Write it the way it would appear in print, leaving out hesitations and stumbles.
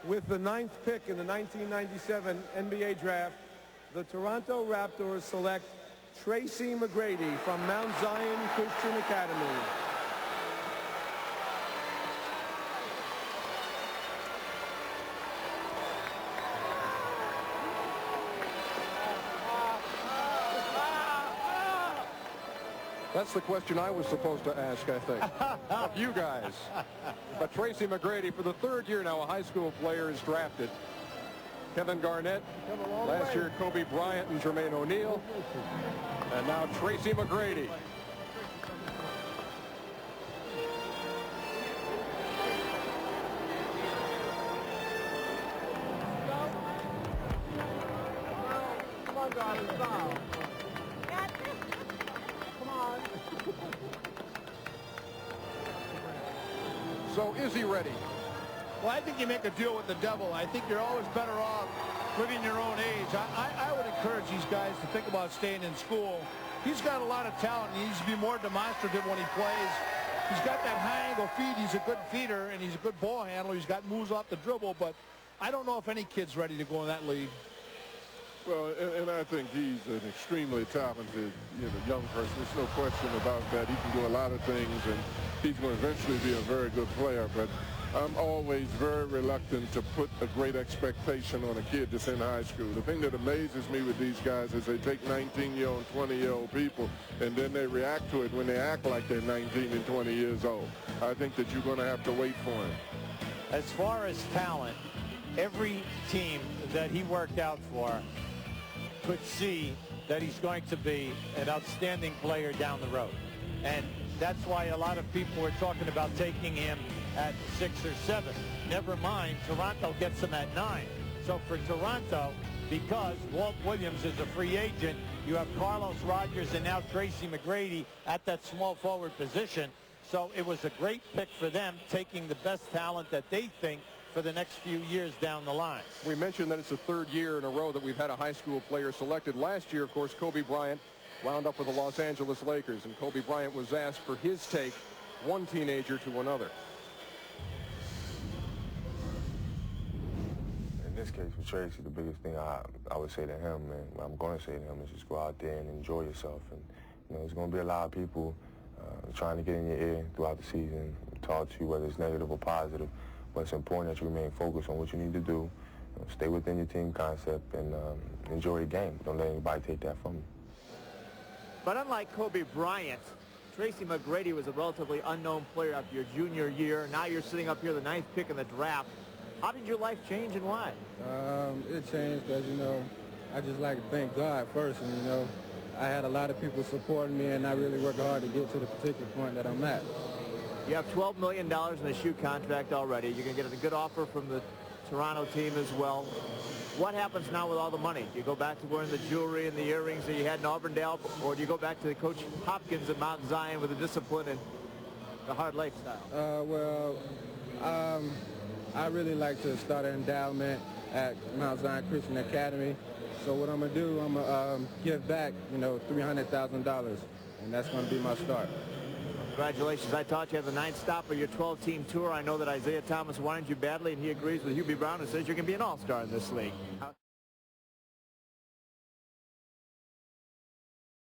With the 9th pick in the 1997 NBA draft, the Toronto Raptors select Tracy McGrady from Mount Zion Christian Academy. That's the question I was supposed to ask, I think, of you guys. But Tracy McGrady, for the 3rd year now, a high school player is drafted. Kevin Garnett, last year Kobe Bryant and Jermaine O'Neal, and now Tracy McGrady. Come on, darling, stop. So is he ready? Well, I think you make a deal with the devil. I think you're always better off living your own age. I would encourage these guys to think about staying in school. He's got a lot of talent. He needs to be more demonstrative when he plays. He's got that high angle feed. He's a good feeder, and he's a good ball handler. He's got moves off the dribble, but I don't know if any kid's ready to go in that league. Well, and I think he's an extremely talented, young person. There's no question about that. He can do a lot of things, and he's going to eventually be a very good player. But I'm always very reluctant to put a great expectation on a kid that's in high school. The thing that amazes me with these guys is they take 19-year-old and 20-year-old people, and then they react to it when they act like they're 19 and 20 years old. I think that you're going to have to wait for him. As far as talent, every team that he worked out for could see that he's going to be an outstanding player down the road. And that's why a lot of people were talking about taking him at 6 or 7. Never mind, Toronto gets him at 9. So for Toronto, because Walt Williams is a free agent, you have Carlos Rogers and now Tracy McGrady at that small forward position. So it was a great pick for them, taking the best talent that they think for the next few years down the line. We mentioned that it's the 3rd year in a row that we've had a high school player selected. Last year, of course, Kobe Bryant wound up with the Los Angeles Lakers, and Kobe Bryant was asked for his take, one teenager to another. In this case with Tracy, the biggest thing I would say to him, and what I'm going to say to him, is just go out there and enjoy yourself. And there's going to be a lot of people trying to get in your ear throughout the season, talk to you, whether it's negative or positive. But it's important that you remain focused on what you need to do, stay within your team concept, and enjoy the game. Don't let anybody take that from you. But unlike Kobe Bryant, Tracy McGrady was a relatively unknown player after your junior year. Now you're sitting up here, the 9th pick in the draft. How did your life change and why? It changed because, I just like to thank God first. And, I had a lot of people supporting me, and I really worked hard to get to the particular point that I'm at. You have $12 million in a shoe contract already. You're going to get a good offer from the Toronto team as well. What happens now with all the money? Do you go back to wearing the jewelry and the earrings that you had in Auburndale, or do you go back to Coach Hopkins at Mount Zion with the discipline and the hard lifestyle? I really like to start an endowment at Mount Zion Christian Academy. So what I'm going to do, I'm going to give back, $300,000, and that's going to be my start. Congratulations. I taught you at the 9th stop of your 12-team tour. I know that Isaiah Thomas wanted you badly, and he agrees with Hubie Brown and says you're going to be an all-star in this league.